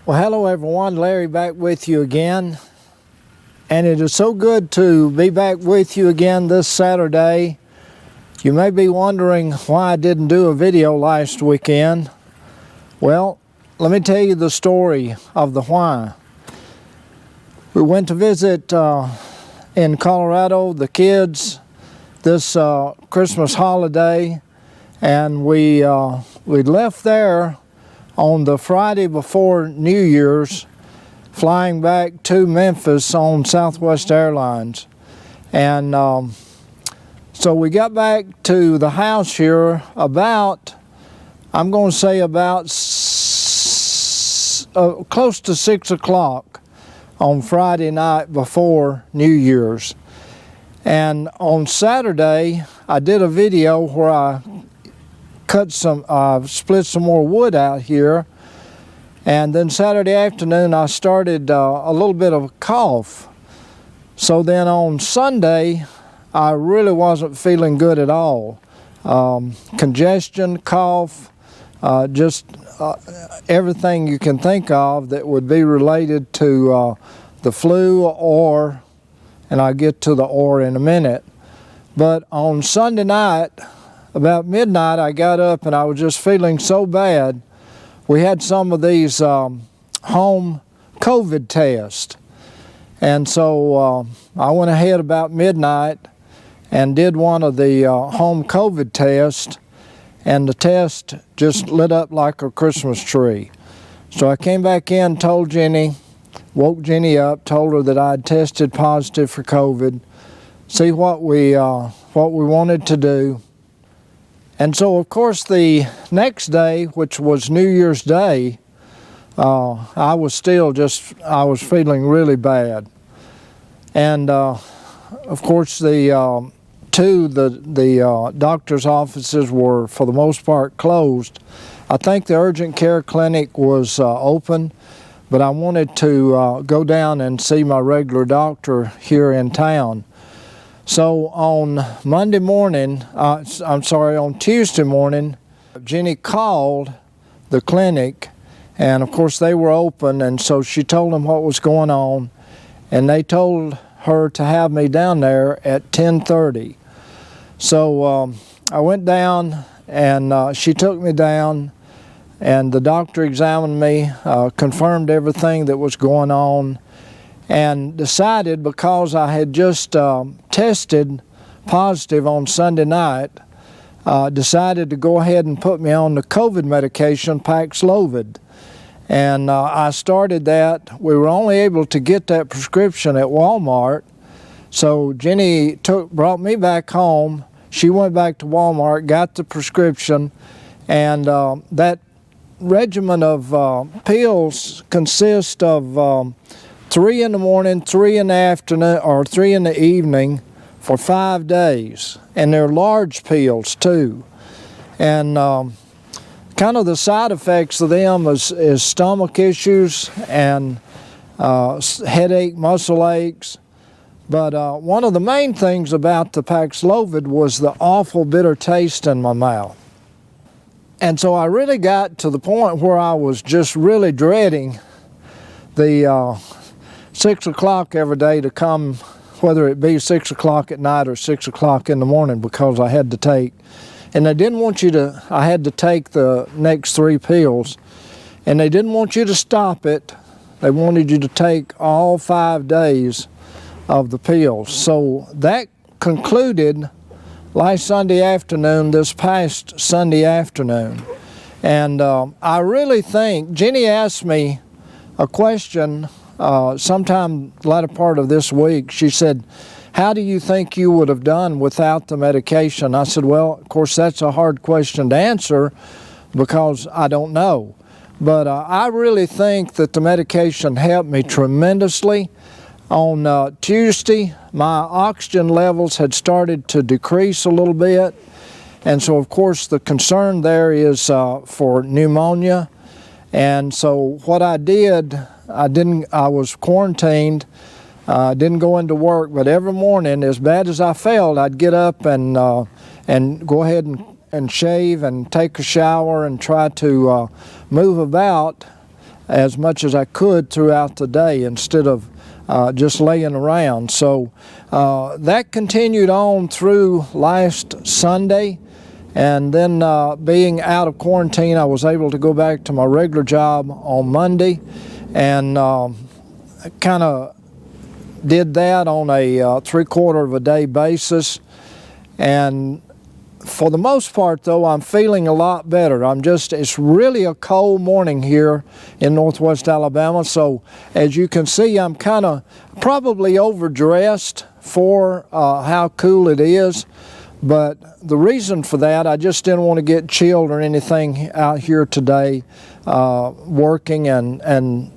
Well, hello everyone, Larry back with you again. And it is so good to be back with you again this Saturday. You may be wondering why I didn't do a video last weekend. Well, let me tell you the story of the why. We went to visit in Colorado, the kids, this Christmas holiday, and we left there on the Friday before New Year's, flying back to Memphis on Southwest Airlines. And so we got back to the house here about, I'm going to say about close to 6 o'clock on Friday night before New Year's. And on Saturday, I did a video where I split some more wood out here, and then Saturday afternoon I started a little bit of a cough. So then on Sunday I really wasn't feeling good at all. Congestion, cough, just everything you can think of that would be related to the flu, and I'll get to the or in a minute. But on Sunday night, about midnight, I got up and I was just feeling so bad. We had some of these home COVID tests. And so I went ahead about midnight and did one of the home COVID tests, and the test just lit up like a Christmas tree. So I came back in, told Jenny, woke Jenny up, told her that I had tested positive for COVID, see what we wanted to do. And so, of course, the next day, which was New Year's Day, I was feeling really bad. And, of course, the doctor's offices were, for the most part, closed. I think the urgent care clinic was open, but I wanted to go down and see my regular doctor here in town. So on on Tuesday morning, Jenny called the clinic, and of course they were open, and so she told them what was going on, and they told her to have me down there at 10:30. So I went down, and she took me down, and the doctor examined me, confirmed everything that was going on, and decided, because I had just tested positive on Sunday night, decided to go ahead and put me on the COVID medication, Paxlovid. And I started that. We were only able to get that prescription at Walmart. So Jenny brought me back home. She went back to Walmart, got the prescription, and that regimen of pills consists of 3 in the morning, 3 in the afternoon, or 3 in the evening for 5 days. And they're large pills too. And kind of the side effects of them is stomach issues and headache, muscle aches. But one of the main things about the Paxlovid was the awful bitter taste in my mouth. And so I really got to the point where I was just really dreading the 6 o'clock every day to come, whether it be 6 o'clock at night or 6 o'clock in the morning, because I had to take, and they didn't want you to, I had to take the next 3 pills, and they didn't want you to stop it. They wanted you to take all 5 days of the pills. So that concluded last Sunday afternoon, this past Sunday afternoon. And I really think, Jenny asked me a question sometime latter part of this week. She said, how do you think you would have done without the medication? I said, well, of course, that's a hard question to answer because I don't know. But I really think that the medication helped me tremendously. On Tuesday, my oxygen levels had started to decrease a little bit. And so, of course, the concern there is for pneumonia. And so what I did, I was quarantined, didn't go into work, but every morning, as bad as I felt, I'd get up and go ahead and shave and take a shower and try to move about as much as I could throughout the day instead of just laying around. So that continued on through last Sunday, and then being out of quarantine, I was able to go back to my regular job on Monday, and kind of did that on a 3/4 of a day basis. And for the most part, though, I'm feeling a lot better. It's really a cold morning here in Northwest Alabama, so as you can see, I'm kind of probably overdressed for how cool it is. But the reason for that, I just didn't want to get chilled or anything out here today, working and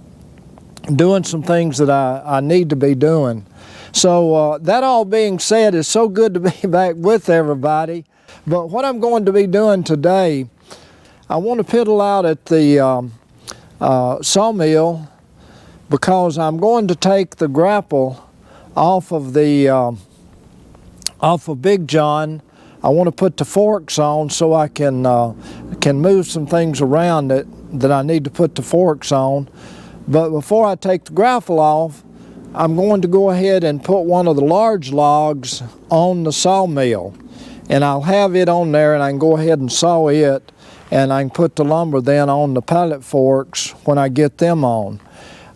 doing some things that I need to be doing. So that all being said, it's so good to be back with everybody. But what I'm going to be doing today, I want to piddle out at the sawmill, because I'm going to take the grapple off of Big John. I want to put the forks on so I can move some things around that I need to put the forks on. But before I take the grapple off, I'm going to go ahead and put one of the large logs on the sawmill. And I'll have it on there, and I can go ahead and saw it, and I can put the lumber then on the pallet forks when I get them on.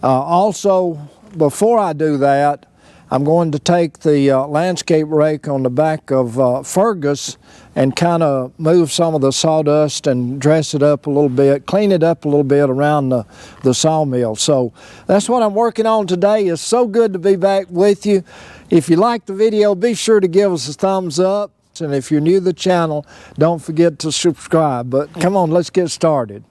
Also, before I do that, I'm going to take the landscape rake on the back of Fergus and kind of move some of the sawdust and dress it up a little bit, clean it up a little bit around the sawmill. So that's what I'm working on today. It's so good to be back with you. If you like the video, be sure to give us a thumbs up. And if you're new to the channel, don't forget to subscribe. But come on, let's get started.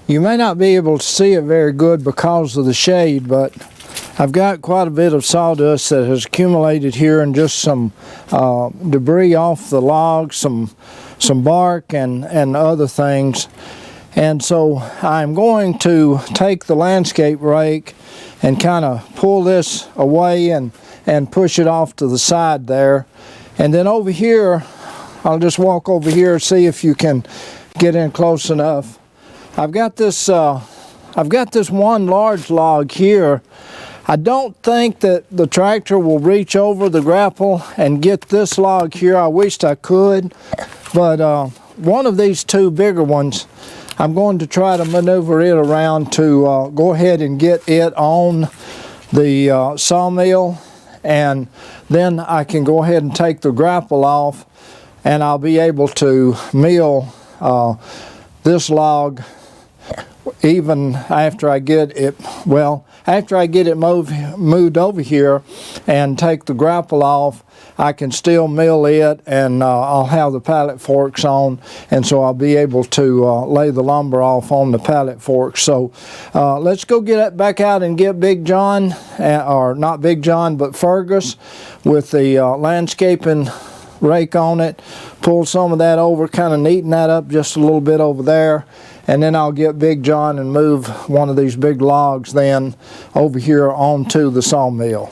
You may not be able to see it very good because of the shade, but I've got quite a bit of sawdust that has accumulated here, and just some debris off the logs, some bark and other things. And so I'm going to take the landscape rake and kind of pull this away and push it off to the side there. And then over here, I'll just walk over here, see if you can get in close enough. I've got this one large log here. I don't think that the tractor will reach over the grapple and get this log here. I wished I could, but one of these two bigger ones, I'm going to try to maneuver it around to go ahead and get it on the sawmill, and then I can go ahead and take the grapple off, and I'll be able to mill this log even after I get it, after I get it moved over here and take the grapple off. I can still mill it, and I'll have the pallet forks on, and so I'll be able to lay the lumber off on the pallet forks. So let's go get it back out and get Big John, or not Big John, but Fergus, with the landscaping rake on it. Pull some of that over, kind of neaten that up just a little bit over there. And then I'll get Big John and move one of these big logs then over here onto the sawmill.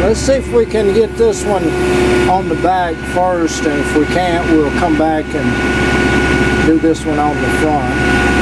Let's see if we can get this one on the back first, and if we can't, we'll come back and do this one on the front.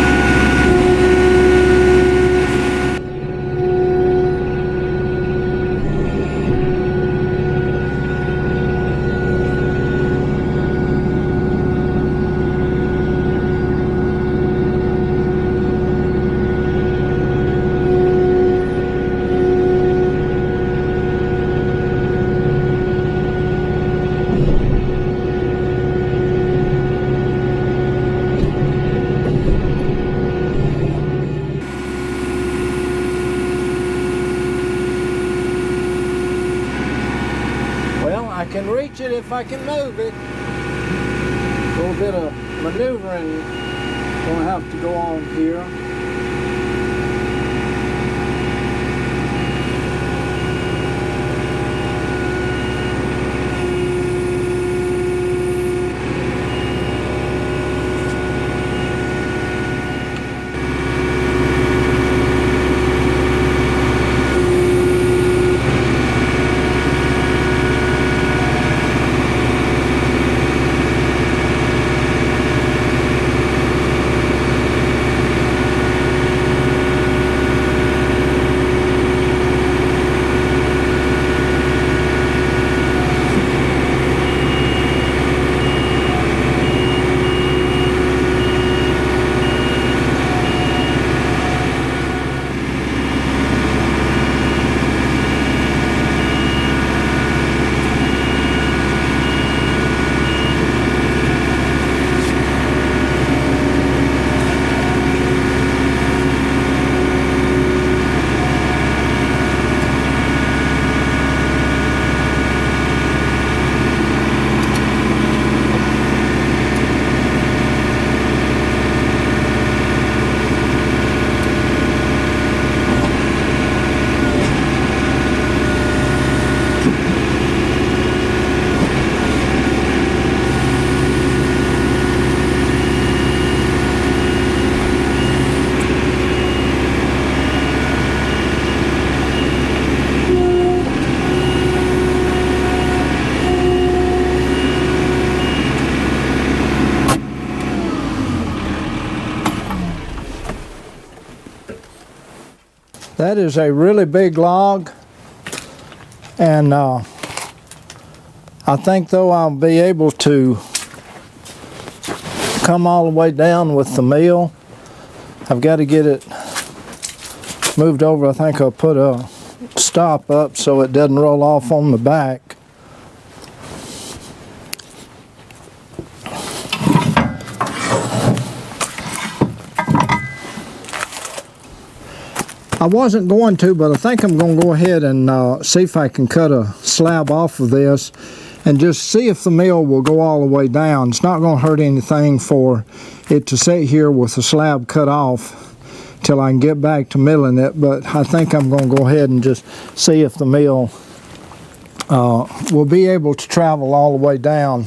I can reach it if I can move it. A little bit of maneuvering gonna have to go on here. That is a really big log, and I think though I'll be able to come all the way down with the mill. I've got to get it moved over. I think I'll put a stop up so it doesn't roll off on the back. I wasn't going to, but I think I'm going to go ahead and see if I can cut a slab off of this and just see if the mill will go all the way down. It's not going to hurt anything for it to sit here with the slab cut off till I can get back to milling it, but I think I'm going to go ahead and just see if the mill will be able to travel all the way down.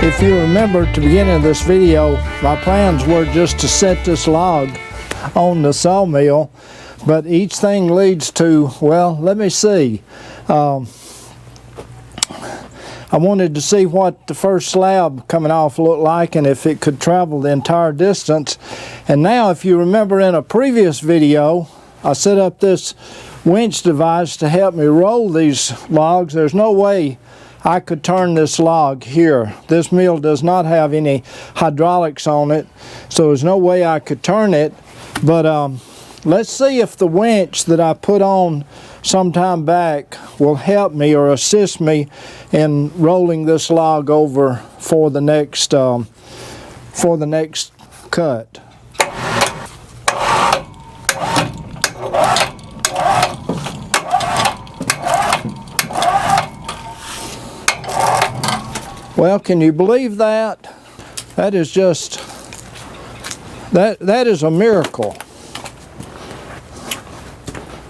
If you remember at the beginning of this video, my plans were just to set this log on the sawmill. But each thing leads to, well, let me see. I wanted to see what the first slab coming off looked like and if it could travel the entire distance. And now, if you remember in a previous video, I set up this winch device to help me roll these logs. There's no way I could turn this log here. This mill does not have any hydraulics on it, so there's no way I could turn it. But let's see if the winch that I put on some time back will help me or assist me in rolling this log over for the next cut. Well, can you believe that? That is just, that is a miracle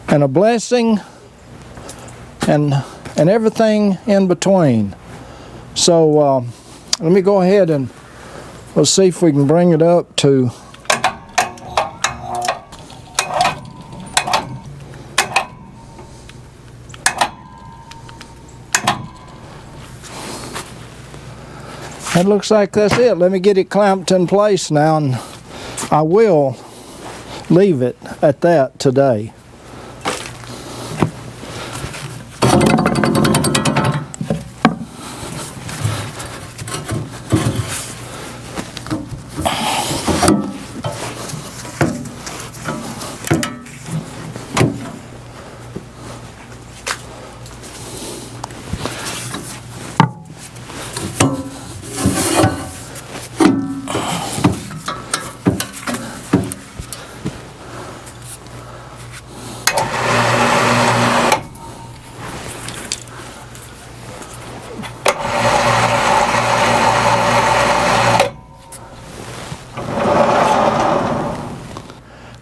and a blessing and everything in between. So let me go ahead and let's see if we can bring it up to it. Looks like that's it. Let me get it clamped in place now, and I will leave it at that today.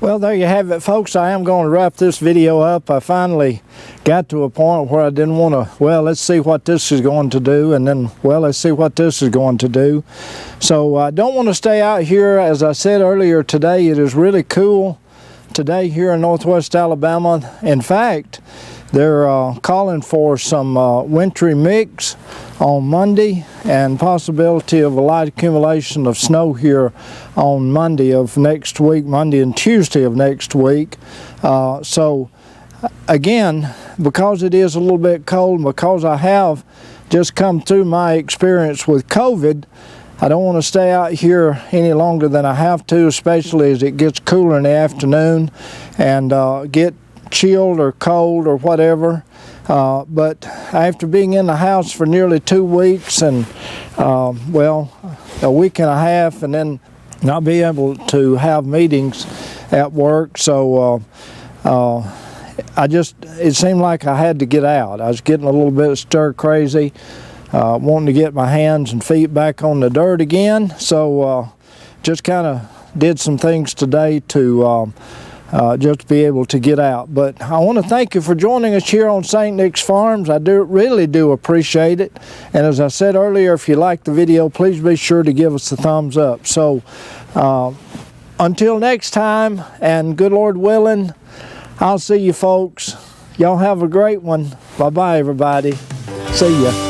Well, there you have it, folks. I am going to wrap this video up. I finally got to a point where I didn't want to, well, let's see what this is going to do, and then, well, let's see what this is going to do. So I don't want to stay out here. As I said earlier today, it is really cool today here in Northwest Alabama. In fact, they're calling for some wintry mix on Monday and possibility of a light accumulation of snow here on Monday of next week, Monday and Tuesday of next week. So again, because it is a little bit cold, and because I have just come through my experience with COVID, I don't want to stay out here any longer than I have to, especially as it gets cooler in the afternoon and get chilled or cold or whatever. But after being in the house for nearly 2 weeks and well, a week and a half, and then not be able to have meetings at work, so it seemed like I had to get out. I was getting a little bit stir crazy, wanting to get my hands and feet back on the dirt again. So just kind of did some things today to just be able to get out. But I want to thank you for joining us here on St. Nick's Farms. I really do appreciate it. And as I said earlier, if you liked the video, please be sure to give us a thumbs up. So until next time, and good Lord willing, I'll see you folks. Y'all have a great one. Bye-bye, everybody. See ya.